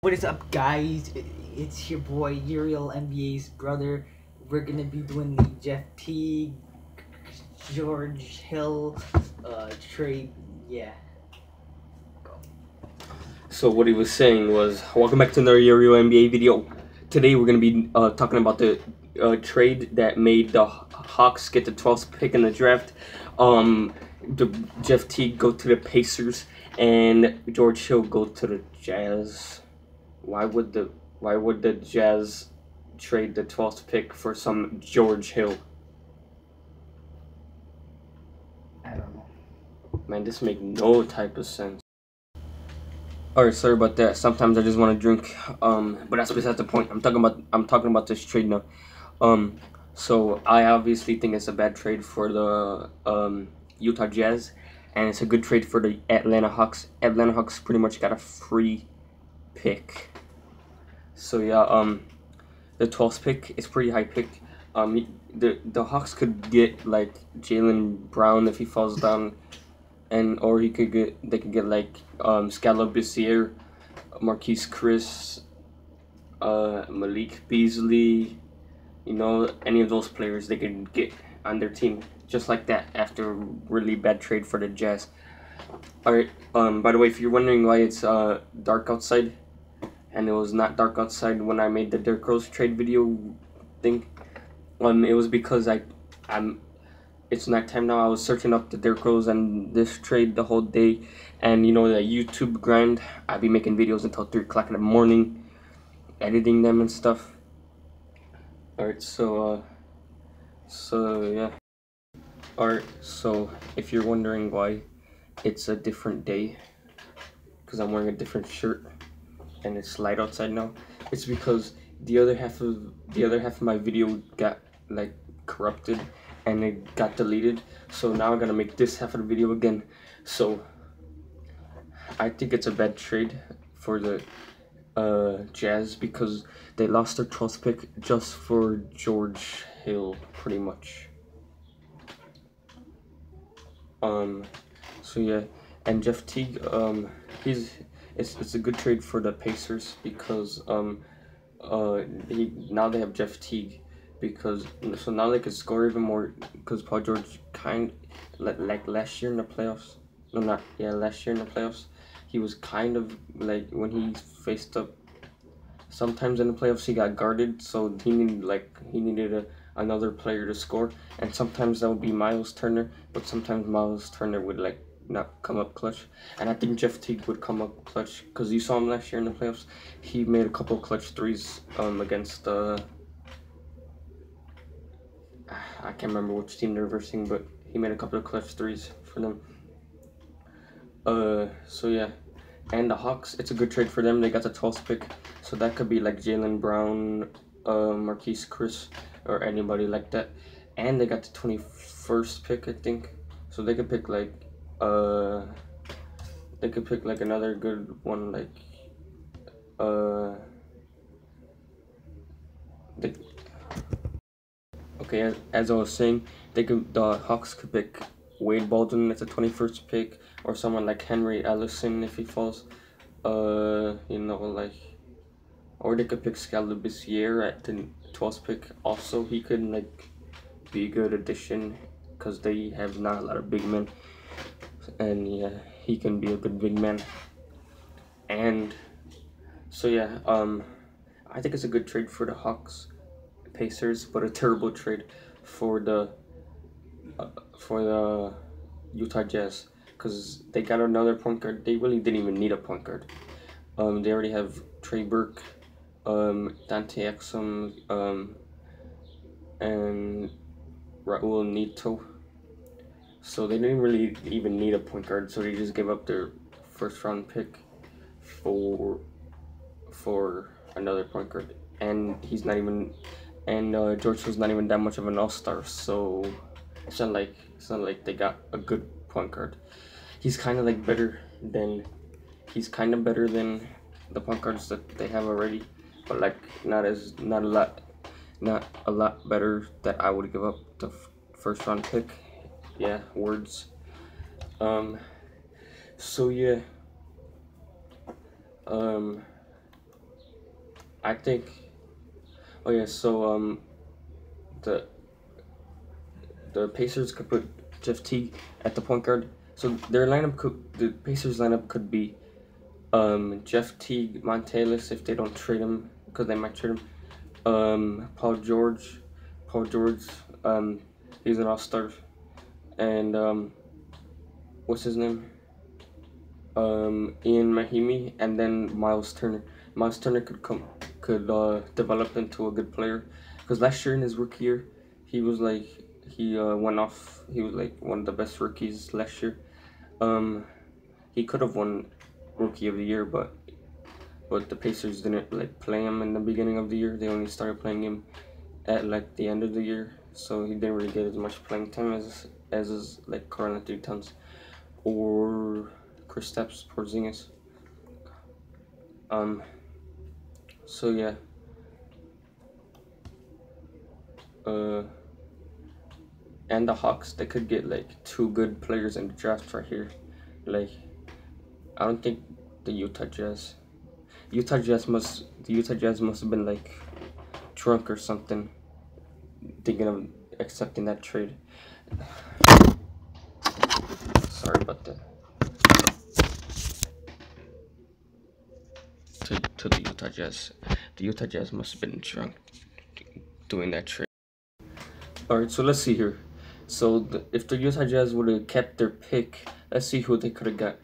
What is up, guys? It's your boy Uriel, NBA's brother. We're gonna be doing the Jeff Teague, George Hill trade. Yeah. So what he was saying was, welcome back to another Uriel NBA video. Today we're gonna be talking about the trade that made the Hawks get the 12th pick in the draft. Jeff Teague go to the Pacers and George Hill go to the Jazz. Why would the Jazz trade the 12th pick for some George Hill? I don't know. Man, this make no type of sense. Alright, sorry about that. Sometimes I just want to drink. But that's besides the point. I'm talking about this trade now. So I obviously think it's a bad trade for the Utah Jazz, and it's a good trade for the Atlanta Hawks. Atlanta Hawks pretty much got a free pick. So yeah, the 12th pick is pretty high pick. The Hawks could get like Jaylen Brown if he falls down, or they could get like Scala Bissier, Marquise Chris, Malik Beasley. You know, any of those players they could get on their team just like that after a really bad trade for the Jazz. Alright, by the way, if you're wondering why it's dark outside, and it was not dark outside when I made the Derrick Rose trade video thing, it was because it's nighttime now. I was searching up the Derrick Rose and this trade the whole day, and you know, the YouTube grind, I'd be making videos until 3 o'clock in the morning, editing them and stuff. Alright, so yeah. Alright, so if you're wondering why it's a different day, because I'm wearing a different shirt and it's light outside now, it's because the other half of my video got like corrupted and it got deleted, so now I gotta make this half of the video again. So I think it's a bad trade for the Jazz because they lost their 12th pick just for George Hill, pretty much. So yeah, and Jeff Teague, it's a good trade for the Pacers because now they have Jeff Teague, because so now they could score even more, because Paul George like last year in the playoffs, last year in the playoffs, he was kind of like, when he faced up, sometimes in the playoffs he got guarded, so he needed another player to score, and sometimes that would be Miles Turner, but sometimes Miles Turner would like not come up clutch, and I think Jeff Teague would come up clutch, because you saw him last year in the playoffs. He made a couple of clutch threes against I can't remember which team they're versing, but he made a couple of clutch threes for them. So yeah, and the Hawks, it's a good trade for them. They got the 12th pick, so that could be like Jaylen Brown, Marquise Chris, or anybody like that. And they got the 21st pick, I think, so they could pick like another good one, like okay, as I was saying, the Hawks could pick Wade Baldwin at the 21st pick, or someone like Henry Ellison if he falls, you know, like, or they could pick Scala Bissier at the 12th pick. Also, he could like be a good addition because they have not a lot of big men, and yeah, he can be a good big man. And so yeah, I think it's a good trade for the Hawks, Pacers, but a terrible trade for the Utah Jazz, because they got another point guard. They really didn't even need a point guard. They already have Trey Burke, Dante Exum, and Raul Neto. So they didn't really even need a point guard. So they just gave up their first round pick for another point guard, and he's not even. And George Hill's not even that much of an all-star, so it's not like they got a good point guard. He's kind of better than the point guards that they have already, but like not a lot better that I would give up the first round pick. Yeah, words. So yeah. I think. Oh yeah, so the Pacers could put Jeff Teague at the point guard. So the Pacers lineup could be Jeff Teague, Monta Ellis if they don't trade him, because they might trade him. Paul George, he's an all-star, and what's his name? Ian Mahimi, and then Miles Turner. Miles Turner could develop into a good player, because last year in his rookie year, he was like went off. He was like one of the best rookies last year. He could have won Rookie of the Year, but the Pacers didn't like play him in the beginning of the year. They only started playing him at like the end of the year, so he didn't really get as much playing time as his like Karl-Anthony Towns or Kristaps Porzingis. So yeah. And the Hawks, they could get like 2 good players in the draft right here. Like, I don't think the Utah Jazz must have been like drunk or something, thinking of accepting that trade. Sorry about that. To the Utah Jazz. The Utah Jazz must have been drunk doing that trade. Alright, so let's see here. So if the Utah Jazz would have kept their pick, let's see who they could have got.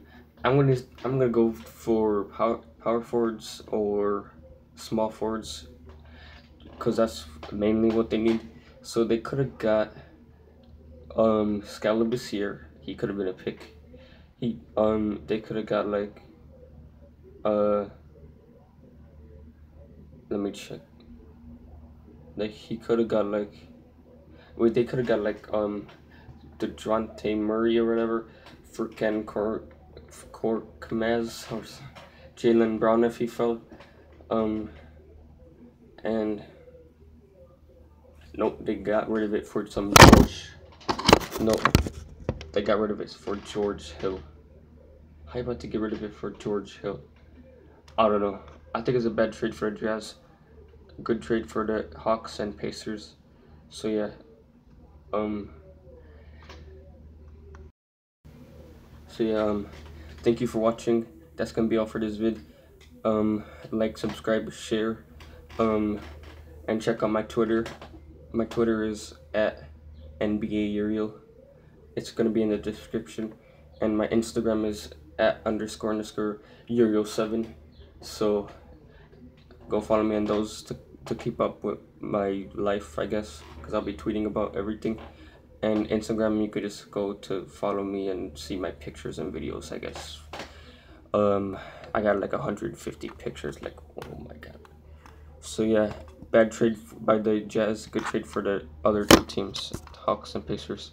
I'm gonna go for power forwards or small forwards, because that's mainly what they need. So they could have got Skal Labissière. He could have been a pick. They could have got like let me check. Like he could have got like they could have got like DeJounte Murray or whatever for Ken Korkmaz or Jaylen Brown if he fell. And nope, they got rid of it for some George. Nope, they got rid of it for George Hill. How about to get rid of it for George Hill? I don't know. I think it's a bad trade for the Jazz. Good trade for the Hawks and Pacers. So yeah. Thank you for watching. That's gonna be all for this vid. Like, subscribe, share, and check out my Twitter. My Twitter is @NBA_Uriel. It's gonna be in the description, and my Instagram is @__Uriel7. So go follow me on those to keep up with my life, I guess, because I'll be tweeting about everything. And Instagram, you could just go to follow me and see my pictures and videos, I guess. I got like 150 pictures, like, oh my god. So yeah, bad trade by the Jazz, good trade for the other 2 teams, Hawks and Pacers.